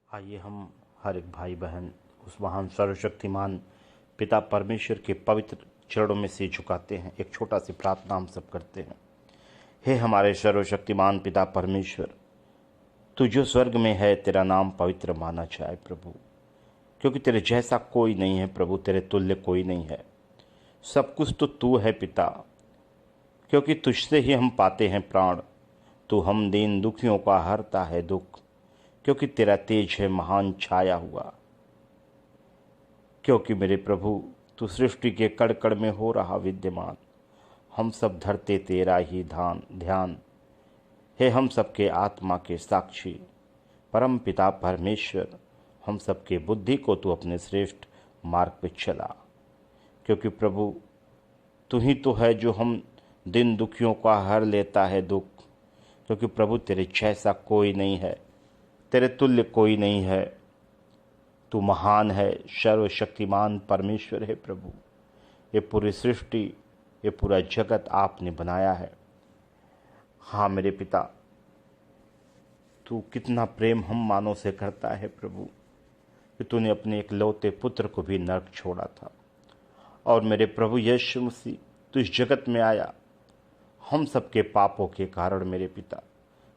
आइए हम हर एक भाई बहन उस महान सर्वशक्तिमान पिता परमेश्वर के पवित्र चरणों में सिर झुकाते हैं। एक छोटा सी प्रार्थना हम सब करते हैं। हे हमारे सर्वशक्तिमान पिता परमेश्वर, तू जो स्वर्ग में है, तेरा नाम पवित्र माना जाए प्रभु, क्योंकि तेरे जैसा कोई नहीं है प्रभु, तेरे तुल्य कोई नहीं है। सब कुछ तो तू है पिता, क्योंकि तुझसे ही हम पाते हैं प्राण। तू हम दीन दुखियों का हरता है दुख, क्योंकि तेरा तेज है महान छाया हुआ। क्योंकि मेरे प्रभु तू सृष्टि के कण कण में हो रहा विद्यमान, हम सब धरते तेरा ही ध्यान। हे हम सबके आत्मा के साक्षी परम पिता परमेश्वर, हम सबके बुद्धि को तू अपने श्रेष्ठ मार्ग पे चला, क्योंकि प्रभु तू ही तो है जो हम दिन दुखियों का हर लेता है दुख। क्योंकि प्रभु तेरे जैसा कोई नहीं है, तेरे तुल्य कोई नहीं है। तू महान है, सर्वशक्तिमान परमेश्वर है प्रभु। ये पूरी सृष्टि, ये पूरा जगत आपने बनाया है। हाँ मेरे पिता, तू कितना प्रेम हम मानव से करता है प्रभु, कि तूने अपने एक लौते पुत्र को भी नरक छोड़ा था। और मेरे प्रभु यीशु मसीह तू इस जगत में आया, हम सबके पापों के कारण मेरे पिता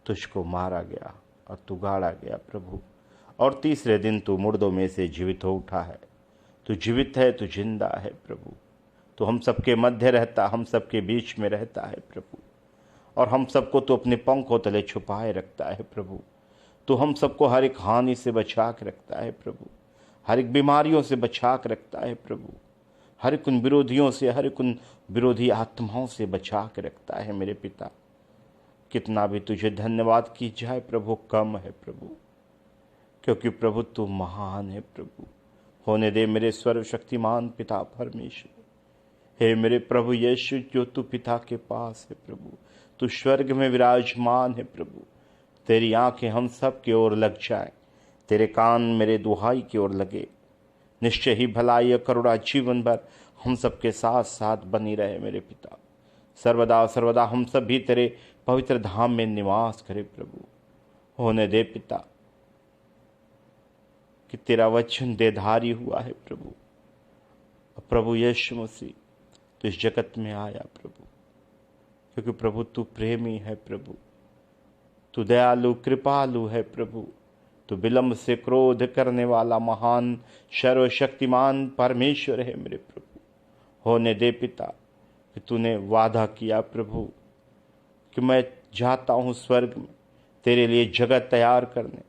तुझको मारा गया और तू गाड़ा गया प्रभु। और तीसरे दिन तू मुर्दों में से जीवित हो उठा है। तू जीवित है, तू जिंदा है प्रभु। तू हम सबके मध्य रहता, हम सबके बीच में रहता है प्रभु। और हम सबको तू अपने पंखों तले छुपाए रखता है प्रभु। तू हम सबको हर एक हानि से बचा के रखता है प्रभु, हर एक बीमारियों से बचा के रखता है प्रभु, हर एक उन विरोधियों से, हर एक उन विरोधी आत्माओं से बचा के रखता है मेरे पिता। कितना भी तुझे धन्यवाद की जाए प्रभु कम है प्रभु, क्योंकि प्रभु तू महान है प्रभु। होने दे मेरे सर्वशक्तिमान पिता परमेश्वर। हे मेरे प्रभु यीशु, जो तू पिता के पास है प्रभु, तू स्वर्ग में विराजमान है प्रभु। तेरी आंखें हम सब की ओर लग जाए, तेरे कान मेरे दुहाई की ओर लगे। निश्चय ही भलाई और करुणा जीवन भर हम सबके साथ साथ बनी रहे मेरे पिता। सर्वदा सर्वदा हम सब भी तेरे पवित्र धाम में निवास करें प्रभु। होने दे पिता कि तेरा वचन देधारी हुआ है प्रभु। प्रभु यीशु मसीह तो इस जगत में आया प्रभु, क्योंकि प्रभु तू प्रेमी है प्रभु, तू दयालु कृपालु है प्रभु। तू विलंब से क्रोध करने वाला महान सर्वशक्तिमान परमेश्वर है मेरे प्रभु। होने दे पिता कि तूने वादा किया प्रभु कि मैं जाता हूँ स्वर्ग में तेरे लिए जगह तैयार करने।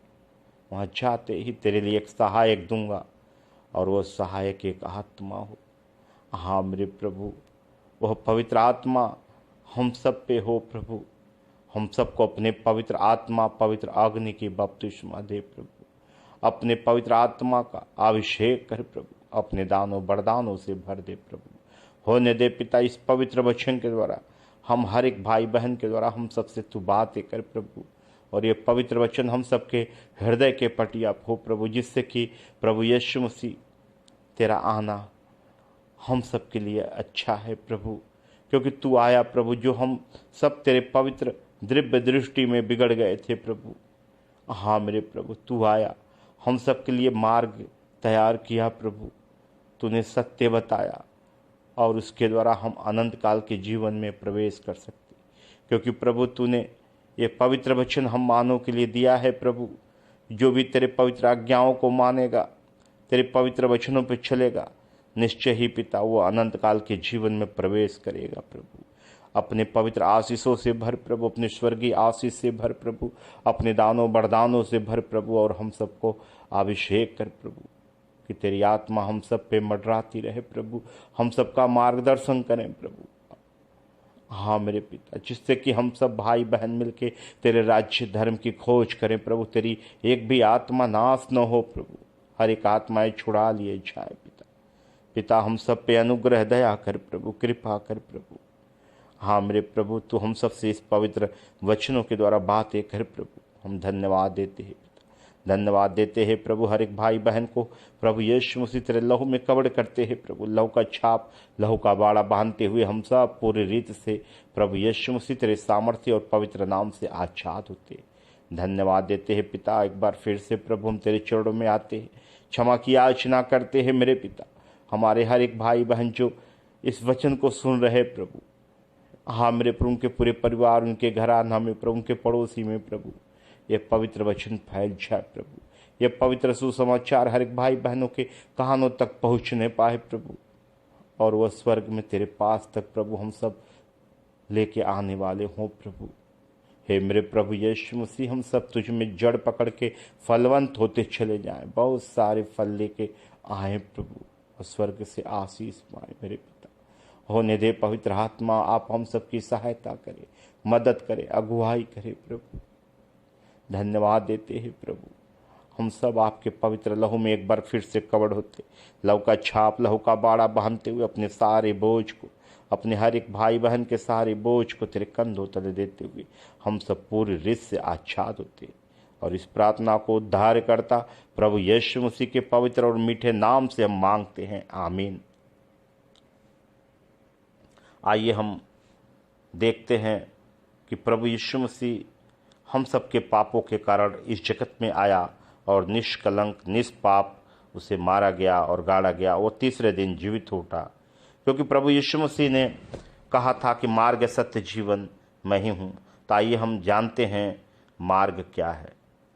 वहाँ जाते ही तेरे लिए एक सहायक दूंगा, और वह सहायक एक आत्मा हो। हाँ मेरे प्रभु, वह पवित्र आत्मा हम सब पे हो प्रभु। हम सबको अपने पवित्र आत्मा, पवित्र अग्नि की बपतिस्मा दे प्रभु। अपने पवित्र आत्मा का अभिषेक कर प्रभु, अपने दानों वरदानों से भर दे प्रभु। होने दे पिता इस पवित्र वचन के द्वारा हम हर एक भाई बहन के द्वारा हम सबसे तू बातें कर प्रभु, और ये पवित्र वचन हम सबके हृदय के पटिया हो प्रभु, जिससे कि प्रभु यीशु मसीह तेरा आना हम सब के लिए अच्छा है प्रभु। क्योंकि तू आया प्रभु, जो हम सब तेरे पवित्र दिव्य दृष्टि में बिगड़ गए थे प्रभु। हाँ मेरे प्रभु, तू आया, हम सब के लिए मार्ग तैयार किया प्रभु। तूने सत्य बताया, और उसके द्वारा हम अनंत काल के जीवन में प्रवेश कर सकते। क्योंकि प्रभु तूने ये पवित्र वचन हम मानव के लिए दिया है प्रभु। जो भी तेरे पवित्र आज्ञाओं को मानेगा, तेरे पवित्र वचनों पर चलेगा, निश्चय ही पिता वो अनंत काल के जीवन में प्रवेश करेगा प्रभु। अपने पवित्र आशीषों से भर प्रभु, अपने स्वर्गीय आशीष से भर प्रभु, अपने दानों वरदानों से भर प्रभु, और हम सबको अभिषेक कर प्रभु, कि तेरी आत्मा हम सब पे मंडराती रहे प्रभु। हम सबका मार्गदर्शन करें प्रभु। हाँ मेरे पिता, जिससे कि हम सब भाई बहन मिलके तेरे राज्य धर्म की खोज करें प्रभु। तेरी एक भी आत्मा नाश न हो प्रभु, हर एक आत्माएं छुड़ा लिए जाए पिता। पिता हम सब पे अनुग्रह दया कर प्रभु, कृपा कर प्रभु। हाँ मेरे प्रभु, तू हम सब से इस पवित्र वचनों के द्वारा बातें कर प्रभु। हम धन्यवाद देते हैं पिता, धन्यवाद देते हैं प्रभु। हर एक भाई बहन को प्रभु यीशु मसीह तेरे लहू में कवड़ करते हैं प्रभु। लहू का छाप, लहू का बाड़ा बांधते हुए हम सब पूरी रीत से प्रभु यीशु मसीह तेरे सामर्थ्य और पवित्र नाम से आजाद होते। धन्यवाद देते हैं पिता। एक बार फिर से प्रभु हम तेरे चरणों में आते हैं, क्षमा की याचना करते हैं मेरे पिता। हमारे हर एक भाई बहन जो इस वचन को सुन रहे प्रभु, हाँ मेरे प्रभु, उनके पूरे परिवार, उनके घराना में प्रभु, उनके पड़ोसी में प्रभु, ये पवित्र वचन फैल जाए प्रभु। ये पवित्र सुसमाचार हर एक भाई बहनों के कानों तक पहुँचने पाए प्रभु, और वह स्वर्ग में तेरे पास तक प्रभु हम सब लेके आने वाले हों प्रभु। हे मेरे प्रभु यीशु मसीह, हम सब तुझ में जड़ पकड़ के फलवंत होते चले जाएं, बहुत सारे फल लेके आए प्रभु, और स्वर्ग से आशीष पाए मेरे पिता। होने दे पवित्र आत्मा, आप हम सबकी सहायता करें, मदद करें, अगुवाई करें प्रभु। धन्यवाद देते हैं प्रभु। हम सब आपके पवित्र लहू में एक बार फिर से कवर होते, लहू का छाप, लहू का बाड़ा बांधते हुए अपने सारे बोझ को, अपने हर एक भाई बहन के सारे बोझ को तेरे कंधों तले देते हुए हम सब पूरी रीत से आच्छाद होते, और इस प्रार्थना को उद्धार करता प्रभु यीशु मसीह के पवित्र और मीठे नाम से हम मांगते हैं, आमीन। आइए हम देखते हैं कि प्रभु यीशु मसीह हम सबके पापों के कारण इस जगत में आया, और निष्कलंक निष्पाप उसे मारा गया और गाड़ा गया, वो तीसरे दिन जीवित उठा। क्योंकि प्रभु यीशु मसीह ने कहा था कि मार्ग सत्य जीवन मैं ही हूँ। तो आइए हम जानते हैं मार्ग क्या है,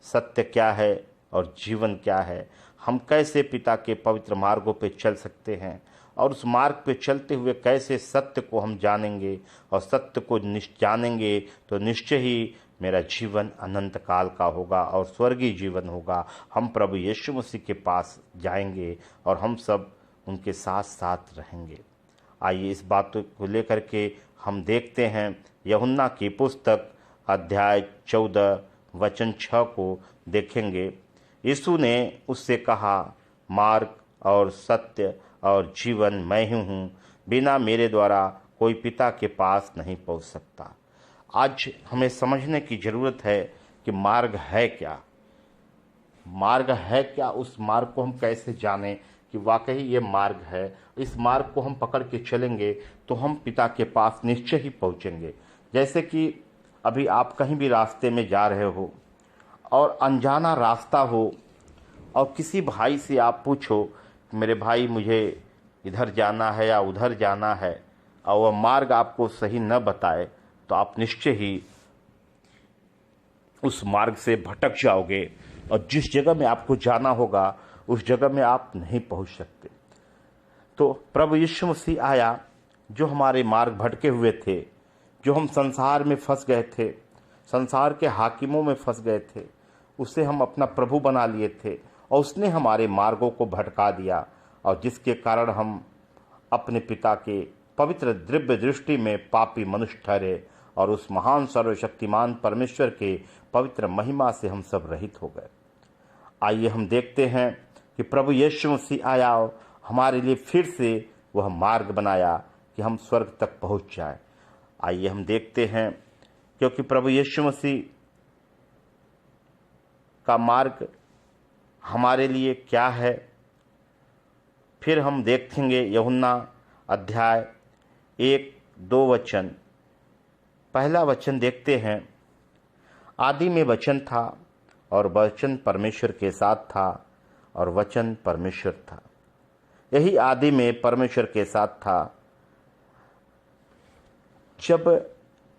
सत्य क्या है और जीवन क्या है। हम कैसे पिता के पवित्र मार्गों पे चल सकते हैं, और उस मार्ग पे चलते हुए कैसे सत्य को हम जानेंगे, और सत्य को जानेंगे तो निश्चय ही मेरा जीवन अनंत काल का होगा और स्वर्गीय जीवन होगा। हम प्रभु यीशु मसीह के पास जाएंगे और हम सब उनके साथ साथ रहेंगे। आइए इस बात को लेकर के हम देखते हैं यूहन्ना की पुस्तक अध्याय 14 वचन 6 को देखेंगे। यीशु ने उससे कहा, मार्ग और सत्य और जीवन मैं ही हूँ, बिना मेरे द्वारा कोई पिता के पास नहीं पहुँच सकता। आज हमें समझने की ज़रूरत है कि मार्ग है क्या, मार्ग है क्या, उस मार्ग को हम कैसे जानें कि वाकई ये मार्ग है। इस मार्ग को हम पकड़ के चलेंगे तो हम पिता के पास निश्चय ही पहुँचेंगे। जैसे कि अभी आप कहीं भी रास्ते में जा रहे हो और अनजाना रास्ता हो, और किसी भाई से आप पूछो मेरे भाई मुझे इधर जाना है या उधर जाना है, और वह मार्ग आपको सही न बताए, तो आप निश्चय ही उस मार्ग से भटक जाओगे, और जिस जगह में आपको जाना होगा उस जगह में आप नहीं पहुंच सकते। तो प्रभु यीशु मसीह आया, जो हमारे मार्ग भटके हुए थे, जो हम संसार में फंस गए थे, संसार के हाकिमों में फंस गए थे, उसे हम अपना प्रभु बना लिए थे, और उसने हमारे मार्गों को भटका दिया, और जिसके कारण हम अपने पिता के पवित्र दिव्य दृष्टि में पापी मनुष्य ठहरे, और उस महान सर्वशक्तिमान परमेश्वर के पवित्र महिमा से हम सब रहित हो गए। आइए हम देखते हैं कि प्रभु यीशु मसीह आया, हमारे लिए फिर से वह मार्ग बनाया कि हम स्वर्ग तक पहुंच जाए। आइए हम देखते हैं, क्योंकि प्रभु यीशु मसीह का मार्ग हमारे लिए क्या है, फिर हम देखेंगे यूहन्ना अध्याय 1-2 वचन। पहला वचन देखते हैं, आदि में वचन था और वचन परमेश्वर के साथ था और वचन परमेश्वर था। यही आदि में परमेश्वर के साथ था। जब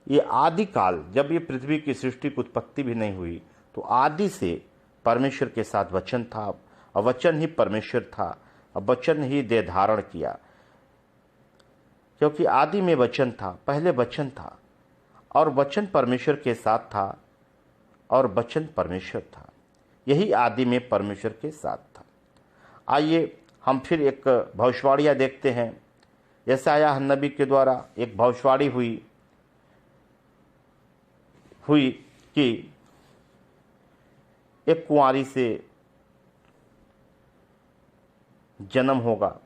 ये आदि काल, जब ये पृथ्वी की सृष्टि की उत्पत्ति भी नहीं हुई, तो आदि से परमेश्वर के साथ वचन था, और वचन ही परमेश्वर था, और वचन ही देह धारण किया। क्योंकि आदि में वचन था, पहले वचन था, और वचन परमेश्वर के साथ था, और वचन परमेश्वर था। यही आदि में परमेश्वर के साथ था। आइए हम फिर एक भविष्यवाणियाँ देखते हैं। यशायाह नबी के द्वारा एक भविष्यवाणी हुई कि एक कुंवारी से जन्म होगा।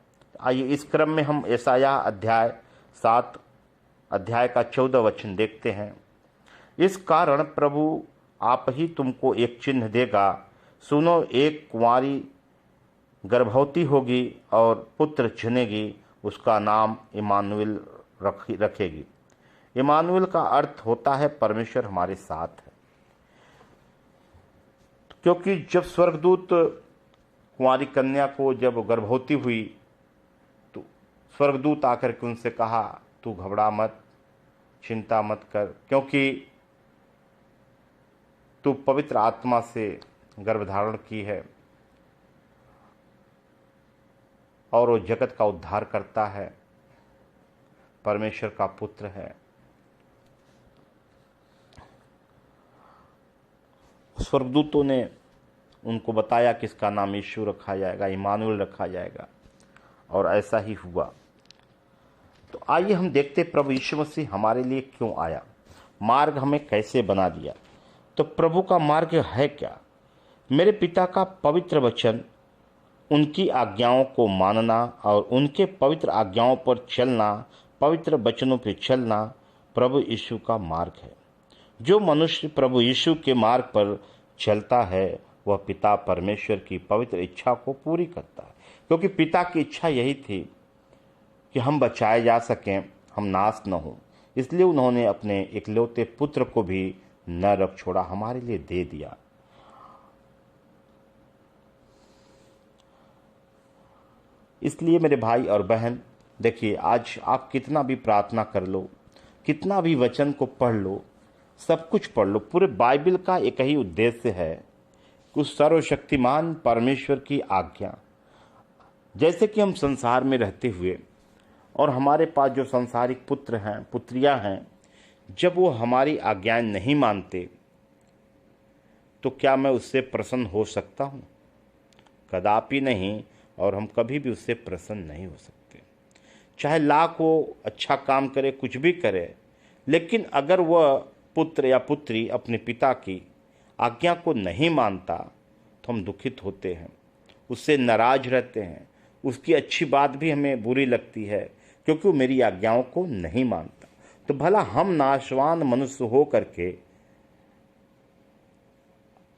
आइए इस क्रम में हम यशायाह अध्याय 7 अध्याय का 14 वचन देखते हैं। इस कारण प्रभु आप ही तुमको एक चिन्ह देगा, सुनो, एक कुंवारी गर्भवती होगी और पुत्र जनेगी, उसका नाम इमानुएल रखेगी। इमानुएल का अर्थ होता है परमेश्वर हमारे साथ है। क्योंकि जब स्वर्गदूत कुंवारी कन्या को जब गर्भवती हुई तो स्वर्गदूत आकर के उनसे कहा, तू घबरा मत, चिंता मत कर, क्योंकि तू पवित्र आत्मा से गर्भधारण की है और वो जगत का उद्धार करता है, परमेश्वर का पुत्र है। स्वर्गदूतों ने उनको बताया कि इसका नाम यीशु रखा जाएगा, इमानुएल रखा जाएगा, और ऐसा ही हुआ। तो आइए हम देखते प्रभु यीशु मसीह हमारे लिए क्यों आया, मार्ग हमें कैसे बना दिया। तो प्रभु का मार्ग है क्या? मेरे पिता का पवित्र वचन, उनकी आज्ञाओं को मानना और उनके पवित्र आज्ञाओं पर चलना, पवित्र वचनों पर चलना प्रभु यीशु का मार्ग है। जो मनुष्य प्रभु यीशु के मार्ग पर चलता है वह पिता परमेश्वर की पवित्र इच्छा को पूरी करता है, क्योंकि पिता की इच्छा यही थी कि हम बचाए जा सकें, हम नाश न हो। इसलिए उन्होंने अपने इकलौते पुत्र को भी न रख छोड़ा, हमारे लिए दे दिया। इसलिए मेरे भाई और बहन, देखिए, आज आप कितना भी प्रार्थना कर लो, कितना भी वचन को पढ़ लो, सब कुछ पढ़ लो, पूरे बाइबल का एक ही उद्देश्य है कि उस सर्वशक्तिमान परमेश्वर की आज्ञा, जैसे कि हम संसार में रहते हुए और हमारे पास जो सांसारिक पुत्र हैं, पुत्रियां हैं, जब वो हमारी आज्ञाएं नहीं मानते तो क्या मैं उससे प्रसन्न हो सकता हूँ? कदापि नहीं, और हम कभी भी उससे प्रसन्न नहीं हो सकते। चाहे लाख वो अच्छा काम करे, कुछ भी करे, लेकिन अगर वह पुत्र या पुत्री अपने पिता की आज्ञा को नहीं मानता तो हम दुखित होते हैं, उससे नाराज रहते हैं, उसकी अच्छी बात भी हमें बुरी लगती है क्योंकि वो मेरी आज्ञाओं को नहीं मानता। तो भला हम नाशवान मनुष्य हो करके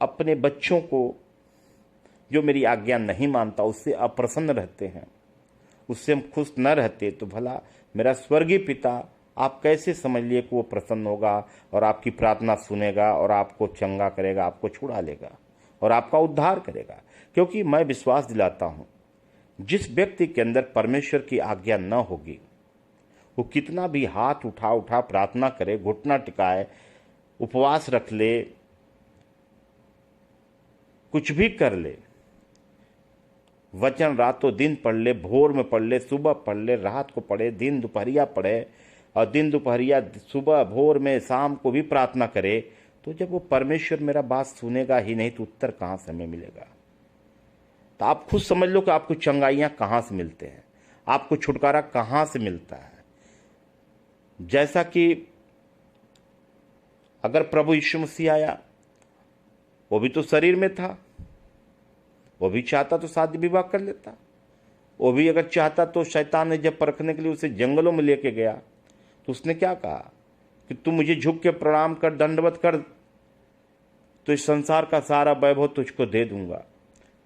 अपने बच्चों को, जो मेरी आज्ञा नहीं मानता, उससे अप्रसन्न रहते हैं, उससे हम खुश न रहते, तो भला मेरा स्वर्गीय पिता आप कैसे समझ लिए कि वो प्रसन्न होगा और आपकी प्रार्थना सुनेगा और आपको चंगा करेगा, आपको छुड़ा लेगा और आपका उद्धार करेगा। क्योंकि मैं विश्वास दिलाता हूँ, जिस व्यक्ति के अंदर परमेश्वर की आज्ञा न होगी, वो कितना भी हाथ उठा उठा प्रार्थना करे, घुटना टिकाए, उपवास रख ले, कुछ भी कर ले, वचन रातों दिन पढ़ ले, भोर में पढ़ ले, सुबह पढ़ ले, रात को पढ़े, दिन दोपहरिया पढ़े, और दिन दोपहरिया, सुबह, भोर में, शाम को भी प्रार्थना करे, तो जब वो परमेश्वर मेरा बात सुनेगा ही नहीं तो उत्तर कहाँ से हमें मिलेगा? तो आप खुद समझ लो कि आपको चंगाइयाँ कहाँ से मिलते हैं, आपको छुटकारा कहाँ से मिलता है। जैसा कि अगर प्रभु यीशु मसीह आया, वो भी तो शरीर में था, वो भी चाहता तो शादी विवाह कर लेता, वो भी अगर चाहता तो शैतान ने जब परखने के लिए उसे जंगलों में लेके गया तो उसने क्या कहा कि तू मुझे झुक के प्रणाम कर, दंडवत कर, तो इस संसार का सारा वैभव तुझको दे दूंगा।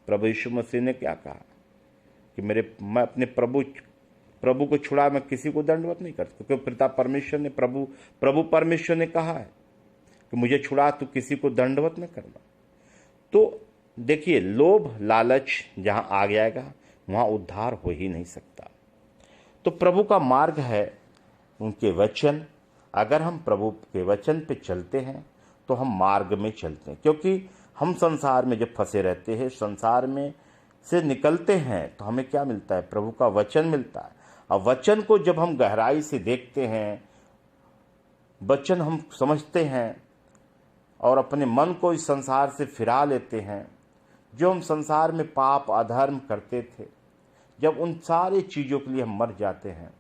प्रभु यीशु मसीह ने क्या कहा कि मैं अपने प्रभु को छुड़ा, मैं किसी को दंडवत नहीं करता, क्योंकि पिता परमेश्वर ने, प्रभु परमेश्वर ने कहा है कि मुझे छुड़ा, तू किसी को दंडवत न करना। तो देखिए, लोभ लालच जहां आ जाएगा वहां उद्धार हो ही नहीं सकता। तो प्रभु का मार्ग है उनके वचन। अगर हम प्रभु के वचन पे चलते हैं तो हम मार्ग में चलते हैं, क्योंकि हम संसार में जब फंसे रहते हैं, संसार में से निकलते हैं तो हमें क्या मिलता है? प्रभु का वचन मिलता है। और वचन को जब हम गहराई से देखते हैं, वचन हम समझते हैं और अपने मन को इस संसार से फिरा लेते हैं, जो हम संसार में पाप अधर्म करते थे, जब उन सारी चीज़ों के लिए हम मर जाते हैं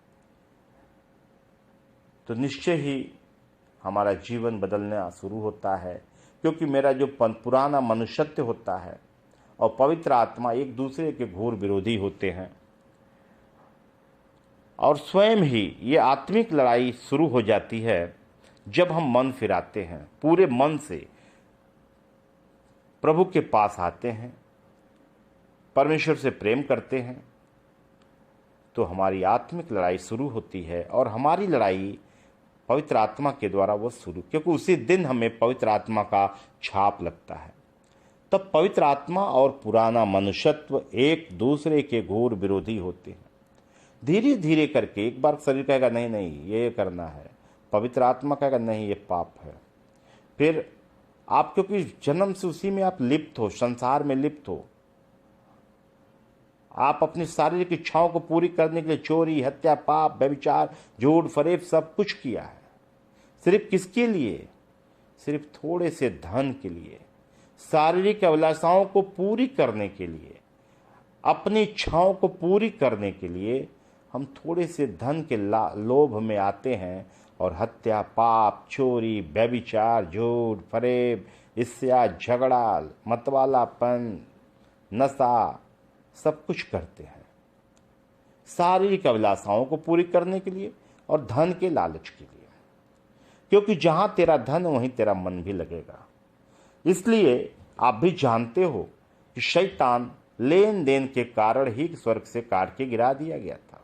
तो निश्चय ही हमारा जीवन बदलना शुरू होता है, क्योंकि मेरा जो पुराना मनुष्यत्व होता है और पवित्र आत्मा एक दूसरे के घोर विरोधी होते हैं, और स्वयं ही ये आत्मिक लड़ाई शुरू हो जाती है जब हम मन फिराते हैं, पूरे मन से प्रभु के पास आते हैं, परमेश्वर से प्रेम करते हैं, तो हमारी आत्मिक लड़ाई शुरू होती है। और हमारी लड़ाई पवित्र आत्मा के द्वारा वो शुरू, क्योंकि उसी दिन हमें पवित्र आत्मा का छाप लगता है। तब पवित्र आत्मा और पुराना मनुष्यत्व एक दूसरे के घोर विरोधी होते हैं। धीरे धीरे करके एक बार शरीर कहेगा नहीं नहीं ये करना है, पवित्र आत्मा कहेगा नहीं ये पाप है। फिर आप क्योंकि जन्म से उसी में आप लिप्त हो, संसार में लिप्त हो, आप अपनी शारीरिक इच्छाओं को पूरी करने के लिए चोरी, हत्या, पाप, व्यभिचार, झूठ, फरेब सब कुछ किया है। सिर्फ किसके लिए? सिर्फ थोड़े से धन के लिए, शारीरिक अभिलाषाओं को पूरी करने के लिए, अपनी इच्छाओं को पूरी करने के लिए हम थोड़े से धन के लोभ में आते हैं और हत्या, पाप, चोरी, व्यभिचार, झूठ, फरेब, ईर्ष्या, झगड़ा, मतवालापन, नशा सब कुछ करते हैं शारीरिक अभिलाषाओं को पूरी करने के लिए और धन के लालच के लिए, क्योंकि जहां तेरा धन वहीं तेरा मन भी लगेगा। इसलिए आप भी जानते हो कि शैतान लेन देन के कारण ही स्वर्ग से काट के गिरा दिया गया था।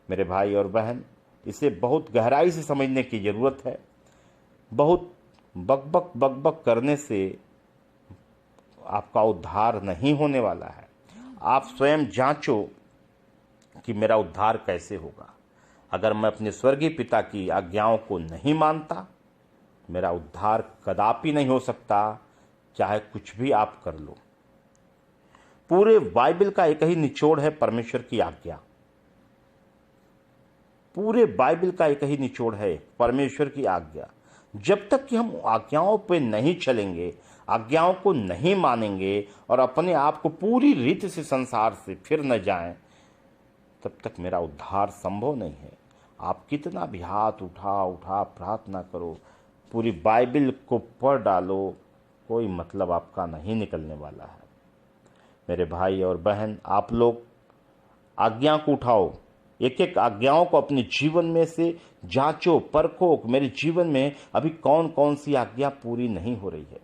मेरे भाई और बहन, इसे बहुत गहराई से समझने की जरूरत है। बहुत बकबक बकबक करने से आपका उद्धार नहीं होने वाला है। आप स्वयं जांचो कि मेरा उद्धार कैसे होगा। अगर मैं अपने स्वर्गीय पिता की आज्ञाओं को नहीं मानता, मेरा उद्धार कदापि नहीं हो सकता, चाहे कुछ भी आप कर लो। पूरे बाइबल का एक ही निचोड़ है परमेश्वर की आज्ञा। पूरे बाइबल का एक ही निचोड़ है परमेश्वर की आज्ञा। जब तक कि हम आज्ञाओं पे नहीं चलेंगे, आज्ञाओं को नहीं मानेंगे और अपने आप को पूरी रीति से संसार से फिर न जाएं, तब तक मेरा उद्धार संभव नहीं है। आप कितना भी हाथ उठा उठा प्रार्थना करो, पूरी बाइबल को पढ़ डालो, कोई मतलब आपका नहीं निकलने वाला है। मेरे भाई और बहन, आप लोग आज्ञा को उठाओ, एक एक आज्ञाओं को अपने जीवन में से जांचो, परखो, मेरे जीवन में अभी कौन कौन सी आज्ञा पूरी नहीं हो रही है,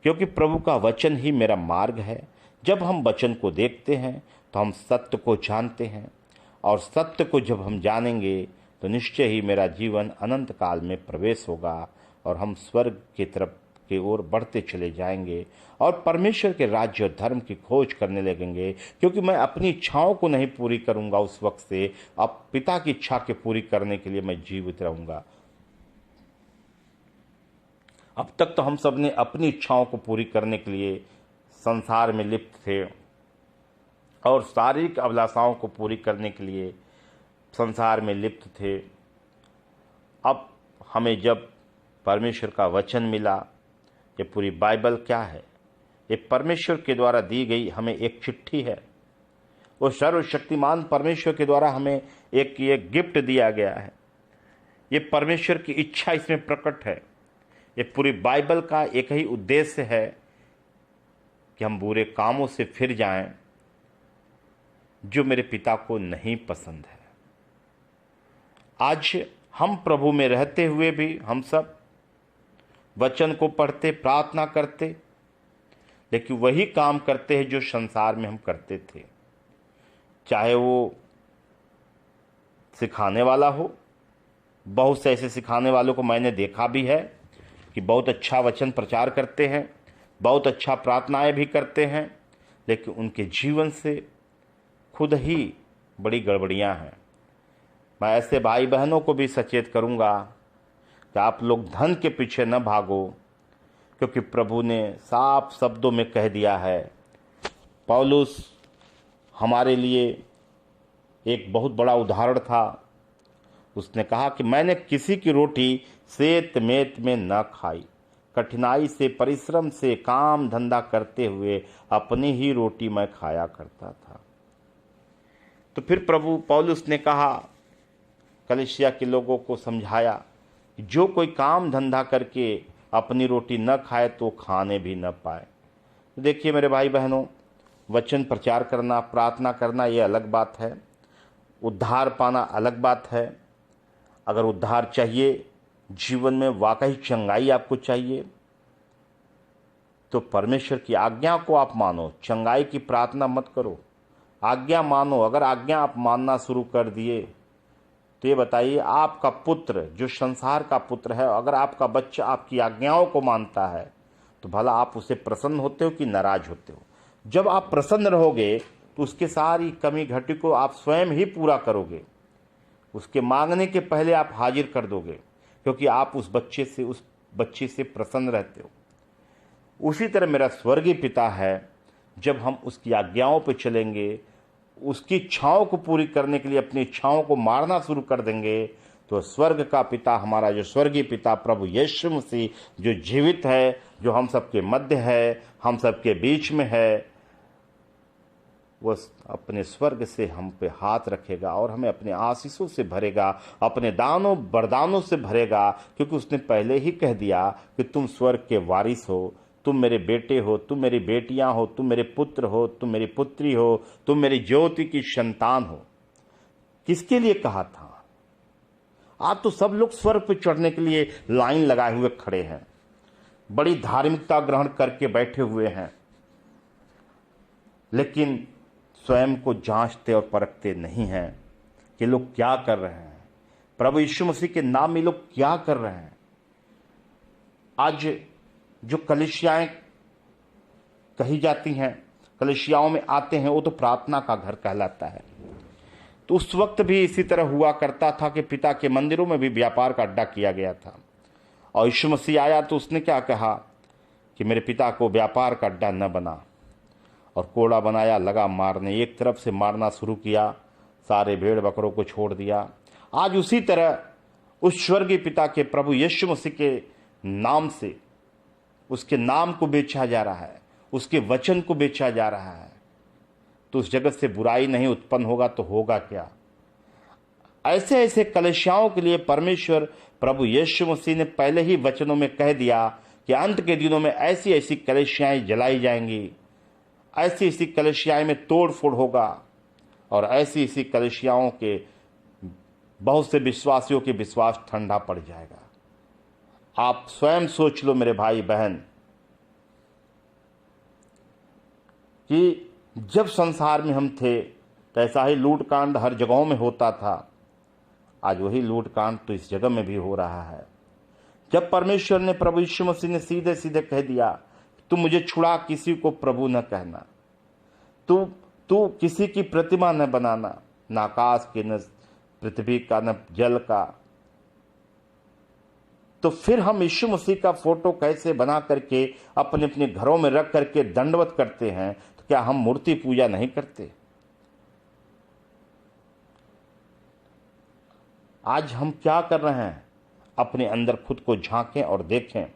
क्योंकि प्रभु का वचन ही मेरा मार्ग है। जब हम वचन को देखते हैं तो हम सत्य को जानते हैं, और सत्य को जब हम जानेंगे तो निश्चय ही मेरा जीवन अनंत काल में प्रवेश होगा और हम स्वर्ग की तरफ की ओर बढ़ते चले जाएंगे और परमेश्वर के राज्य और धर्म की खोज करने लगेंगे। क्योंकि मैं अपनी इच्छाओं को नहीं पूरी करूंगा उस वक्त से, अब पिता की इच्छा के पूरी करने के लिए मैं जीवित रहूंगा। अब तक तो हम सब ने अपनी इच्छाओं को पूरी करने के लिए संसार में लिप्त थे और शारीरिक अभिलाषाओं को पूरी करने के लिए संसार में लिप्त थे। अब हमें जब परमेश्वर का वचन मिला, ये पूरी बाइबल क्या है? ये परमेश्वर के द्वारा दी गई हमें एक चिट्ठी है। वो सर्वशक्तिमान परमेश्वर के द्वारा हमें एक ये गिफ्ट दिया गया है। ये परमेश्वर की इच्छा इसमें प्रकट है। ये पूरी बाइबल का एक ही उद्देश्य है कि हम बुरे कामों से फिर जाएं जो मेरे पिता को नहीं पसंद है। आज हम प्रभु में रहते हुए भी हम सब वचन को पढ़ते, प्रार्थना करते, लेकिन वही काम करते हैं जो संसार में हम करते थे। चाहे वो सिखाने वाला हो, बहुत से ऐसे सिखाने वालों को मैंने देखा भी है कि बहुत अच्छा वचन प्रचार करते हैं, बहुत अच्छा प्रार्थनाएं भी करते हैं, लेकिन उनके जीवन से खुद ही बड़ी गड़बड़ियां हैं। मैं ऐसे भाई बहनों को भी सचेत करूंगा कि आप लोग धन के पीछे न भागो, क्योंकि प्रभु ने साफ शब्दों में कह दिया है। पौलुस हमारे लिए एक बहुत बड़ा उदाहरण था। उसने कहा कि मैंने किसी की रोटी सेत मेत में न खाई, कठिनाई से, परिश्रम से, काम धंधा करते हुए अपनी ही रोटी मैं खाया करता था। तो फिर प्रभु पौलुस ने कहा, कलीसिया के लोगों को समझाया कि जो कोई काम धंधा करके अपनी रोटी न खाए तो खाने भी न पाए। देखिए मेरे भाई बहनों, वचन प्रचार करना, प्रार्थना करना ये अलग बात है, उद्धार पाना अलग बात है। अगर उद्धार चाहिए, जीवन में वाकई चंगाई आपको चाहिए, तो परमेश्वर की आज्ञा को आप मानो। चंगाई की प्रार्थना मत करो, आज्ञा मानो। अगर आज्ञा आप मानना शुरू कर दिए तो ये बताइए, आपका पुत्र जो संसार का पुत्र है, अगर आपका बच्चा आपकी आज्ञाओं को मानता है तो भला आप उससे प्रसन्न होते हो कि नाराज होते हो? जब आप प्रसन्न रहोगे तो उसके सारी कमी घटी को आप स्वयं ही पूरा करोगे, उसके मांगने के पहले आप हाजिर कर दोगे, क्योंकि आप उस बच्चे से प्रसन्न रहते हो। उसी तरह मेरा स्वर्गीय पिता है, जब हम उसकी आज्ञाओं पर चलेंगे, उसकी इच्छाओं को पूरी करने के लिए अपनी इच्छाओं को मारना शुरू कर देंगे, तो स्वर्ग का पिता, हमारा जो स्वर्गीय पिता प्रभु यीशु मसीह, जो जीवित है, जो हम सबके मध्य है, हम सबके बीच में है, वह अपने स्वर्ग से हम पे हाथ रखेगा और हमें अपने आशीषों से भरेगा, अपने दानों वरदानों से भरेगा, क्योंकि उसने पहले ही कह दिया कि तुम स्वर्ग के वारिस हो, तुम मेरे बेटे हो, तुम मेरी बेटियां हो, तुम मेरे पुत्र हो, तुम मेरी पुत्री हो, तुम मेरी ज्योति की संतान हो। किसके लिए कहा था? आज तो सब लोग स्वर्ग पर चढ़ने के लिए लाइन लगाए हुए खड़े हैं, बड़ी धार्मिकता ग्रहण करके बैठे हुए हैं, लेकिन स्वयं को जांचते और परखते नहीं हैं कि लोग क्या कर रहे हैं, प्रभु यीशु मसीह के नाम में लोग क्या कर रहे हैं। आज जो कलीसियाएं कही जाती हैं, कलीसियाओं में आते हैं, वो तो प्रार्थना का घर कहलाता है। तो उस वक्त भी इसी तरह हुआ करता था कि पिता के मंदिरों में भी व्यापार का अड्डा किया गया था। और यीशु मसीह आया तो उसने क्या कहा कि मेरे पिता को व्यापार का अड्डा न बना, और कोड़ा बनाया, लगा मारने। एक तरफ से मारना शुरू किया, सारे भेड़ बकरों को छोड़ दिया। आज उसी तरह उस स्वर्गीय पिता के प्रभु यीशु मसीह के नाम से उसके नाम को बेचा जा रहा है, उसके वचन को बेचा जा रहा है, तो उस जगत से बुराई नहीं उत्पन्न होगा तो होगा क्या? ऐसे ऐसे कलीसियाओं के लिए परमेश्वर प्रभु यीशु मसीह ने पहले ही वचनों में कह दिया कि अंत के दिनों में ऐसी ऐसी कलीसियाएं जलाई जाएंगी, ऐसी ऐसी कलीसियाएं में तोड़ फोड़ होगा, और ऐसी ऐसी कलीसियाओं के बहुत से विश्वासियों के विश्वास ठंडा पड़ जाएगा। आप स्वयं सोच लो मेरे भाई बहन, कि जब संसार में हम थे तो ऐसा ही लूट कांड हर जगहों में होता था। आज वही लूट कांड तो इस जगह में भी हो रहा है। जब परमेश्वर ने, प्रभु यीशु मसीह ने सीधे सीधे कह दिया, तू मुझे छुड़ा, किसी को प्रभु न कहना, तू किसी की प्रतिमा न बनाना, न आकाश की, न पृथ्वी का, न जल का, तो फिर हम यीशु मसीह का फोटो कैसे बना करके अपने अपने घरों में रख करके दंडवत करते हैं? तो क्या हम मूर्ति पूजा नहीं करते? आज हम क्या कर रहे हैं? अपने अंदर खुद को झांकें और देखें,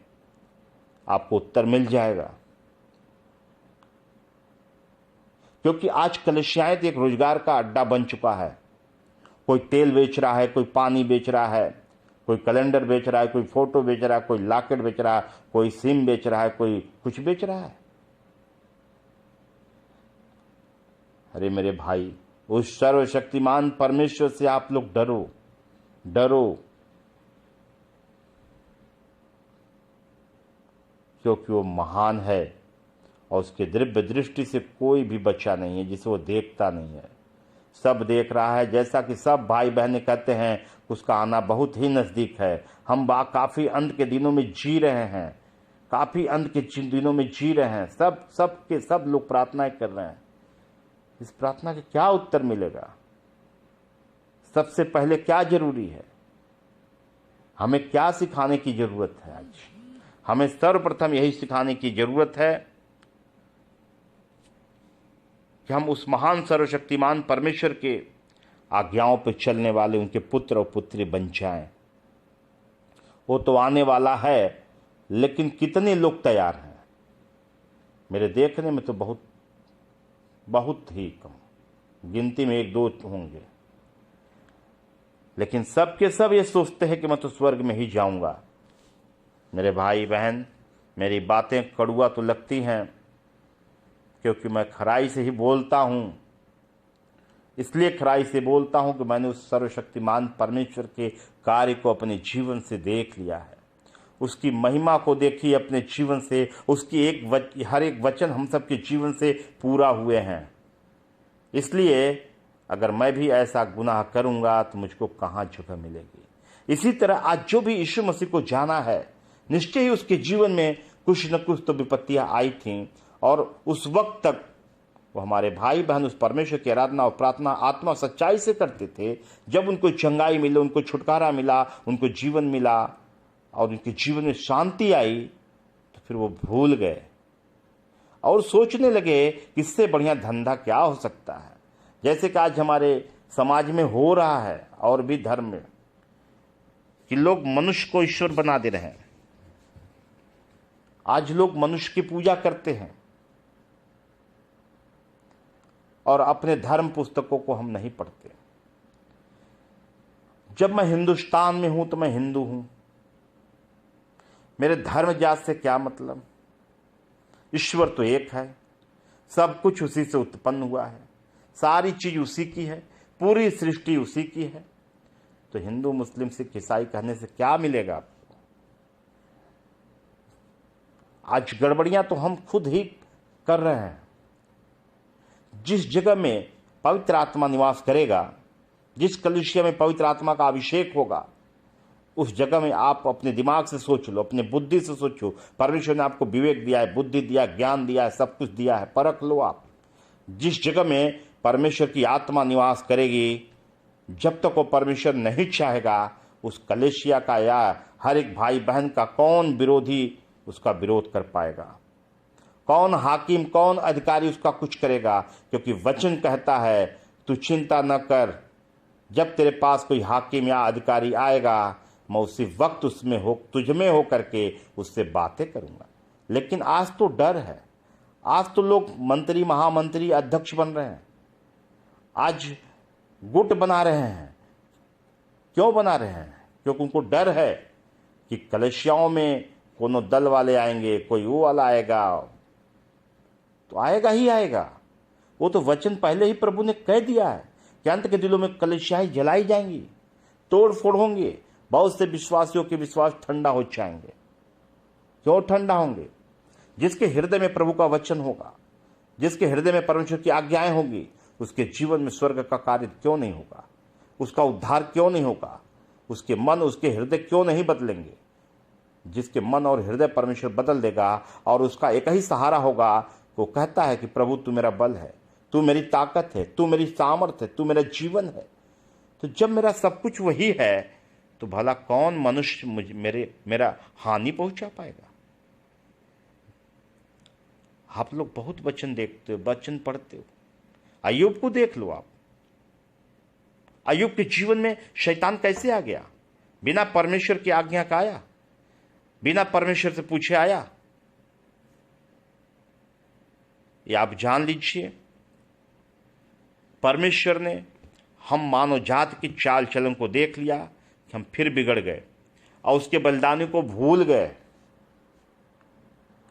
आपको उत्तर मिल जाएगा। क्योंकि आज कलीसियाएं एक रोजगार का अड्डा बन चुका है। कोई तेल बेच रहा है, कोई पानी बेच रहा है, कोई कैलेंडर बेच रहा है, कोई फोटो बेच रहा है, कोई लॉकेट बेच रहा है, कोई सिम बेच रहा है, कोई कुछ बेच रहा है। अरे मेरे भाई, उस सर्वशक्तिमान परमेश्वर से आप लोग डरो, डरो, क्योंकि वो महान है और उसके दिव्य दृष्टि से कोई भी बच्चा नहीं है जिसे वो देखता नहीं है। सब देख रहा है, जैसा कि सब भाई बहनें कहते हैं, उसका आना बहुत ही नजदीक है। हम काफी अंत के दिनों में जी रहे हैं, काफी अंत के दिनों में जी रहे हैं। सब लोग प्रार्थनाएं कर रहे हैं। इस प्रार्थना का क्या उत्तर मिलेगा? सबसे पहले क्या जरूरी है? हमें क्या सिखाने की जरूरत है? आज हमें सर्वप्रथम यही सिखाने की जरूरत है कि हम उस महान सर्वशक्तिमान परमेश्वर के आज्ञाओं पर चलने वाले उनके पुत्र और पुत्री बन जाएं। वो तो आने वाला है, लेकिन कितने लोग तैयार हैं? मेरे देखने में तो बहुत ही कम, गिनती में 1-2 होंगे। लेकिन सब के सब ये सोचते हैं कि मैं तो स्वर्ग में ही जाऊंगा। मेरे भाई बहन, मेरी बातें कड़ुआ तो लगती हैं, क्योंकि मैं खराई से ही बोलता हूं। इसलिए खराई से बोलता हूं कि मैंने उस सर्वशक्तिमान परमेश्वर के कार्य को अपने जीवन से देख लिया है, उसकी महिमा को देखी अपने जीवन से, उसकी हर एक वचन हम सबके जीवन से पूरा हुए हैं। इसलिए अगर मैं भी ऐसा गुनाह करूंगा तो मुझको कहां जगह मिलेगी। इसी तरह आज जो भी यीशु मसीह को जाना है, निश्चय ही उसके जीवन में कुछ न कुछ तो विपत्तियां आई थीं, और उस वक्त तक वो हमारे भाई बहन उस परमेश्वर की आराधना और प्रार्थना आत्मा सच्चाई से करते थे। जब उनको चंगाई मिली, उनको छुटकारा मिला, उनको जीवन मिला और उनके जीवन में शांति आई, तो फिर वो भूल गए और सोचने लगे कि इससे बढ़िया धंधा क्या हो सकता है। जैसे कि आज हमारे समाज में हो रहा है और भी धर्म में, कि लोग मनुष्य को ईश्वर बना दे रहे हैं। आज लोग मनुष्य की पूजा करते हैं और अपने धर्म पुस्तकों को हम नहीं पढ़ते। जब मैं हिंदुस्तान में हूं तो मैं हिंदू हूं, मेरे धर्म जात से क्या मतलब। ईश्वर तो एक है, सब कुछ उसी से उत्पन्न हुआ है, सारी चीज उसी की है, पूरी सृष्टि उसी की है। तो हिंदू मुस्लिम सिख ईसाई कहने से क्या मिलेगा आपको। आज गड़बड़ियां तो हम खुद ही कर रहे हैं। जिस जगह में पवित्र आत्मा निवास करेगा, जिस कलीसिया में पवित्र आत्मा का अभिषेक होगा, उस जगह में आप अपने दिमाग से सोच लो, अपने बुद्धि से सोचो। परमेश्वर ने आपको विवेक दिया है, बुद्धि दिया, ज्ञान दिया है, सब कुछ दिया है, परख लो आप। जिस जगह में परमेश्वर की आत्मा निवास करेगी, जब तक वो परमेश्वर नहीं चाहेगा, उस कलीसिया का या हर एक भाई बहन का कौन विरोधी उसका विरोध कर पाएगा, कौन हाकिम, कौन अधिकारी उसका कुछ करेगा। क्योंकि वचन कहता है, तू चिंता न कर, जब तेरे पास कोई हाकिम या अधिकारी आएगा, मैं उसी वक्त उसमें हो, तुझ में हो करके उससे बातें करूंगा। लेकिन आज तो डर है। आज तो लोग मंत्री, महामंत्री, अध्यक्ष बन रहे हैं, आज गुट बना रहे हैं। क्यों बना रहे हैं? क्योंकि उनको डर है कि कलीसियाओं में कोनो दल वाले आएंगे, कोई वो वाला आएगा, तो आएगा ही आएगा। वो तो वचन पहले ही प्रभु ने कह दिया है कि अंत के दिनों में कलीसियाएं जलाई जाएंगी, तोड़ फोड़ होंगे, बहुत से विश्वासियों के विश्वास ठंडा हो जाएंगे। क्यों ठंडा होंगे? जिसके हृदय में प्रभु का वचन होगा, जिसके हृदय में परमेश्वर की आज्ञाएं होगी, उसके जीवन में स्वर्ग का कार्य क्यों नहीं होगा, उसका उद्धार क्यों नहीं होगा, उसके मन, उसके हृदय क्यों नहीं बदलेंगे। जिसके मन और हृदय परमेश्वर बदल देगा और उसका एक ही सहारा होगा, वो कहता है कि प्रभु तू मेरा बल है, तू मेरी ताकत है, तू मेरी सामर्थ्य है, तू मेरा जीवन है। तो जब मेरा सब कुछ वही है, तो भला कौन मनुष्य मेरा हानि पहुंचा पाएगा। आप लोग बहुत वचन देखते हो, वचन पढ़ते हो। अय्यूब को देख लो आप। अय्यूब के जीवन में शैतान कैसे आ गया? बिना परमेश्वर की आज्ञा का आया, बिना परमेश्वर से पूछे आया। ये आप जान लीजिए, परमेश्वर ने हम मानव जाति की चाल चलन को देख लिया कि हम फिर बिगड़ गए और उसके बलिदानों को भूल गए।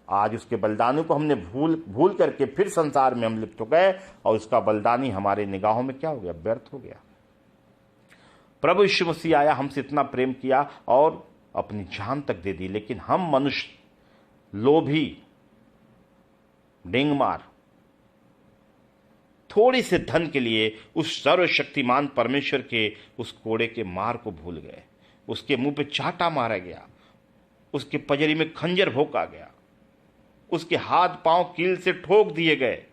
आज उसके बलिदानों को हमने भूल करके फिर संसार में हम लिप्त हो गए और उसका बलिदानी हमारे निगाहों में क्या हो गया? व्यर्थ हो गया। प्रभु यीशु मसीह आया, हमसे इतना प्रेम किया और अपनी जान तक दे दी, लेकिन हम मनुष्य लोभी, डिंगमार, थोड़ी से धन के लिए उस सर्वशक्तिमान परमेश्वर के उस कोड़े के मार को भूल गए। उसके मुंह पे चाटा मारा गया, उसके पजरी में खंजर भोंका गया, उसके हाथ पांव कील से ठोक दिए गए।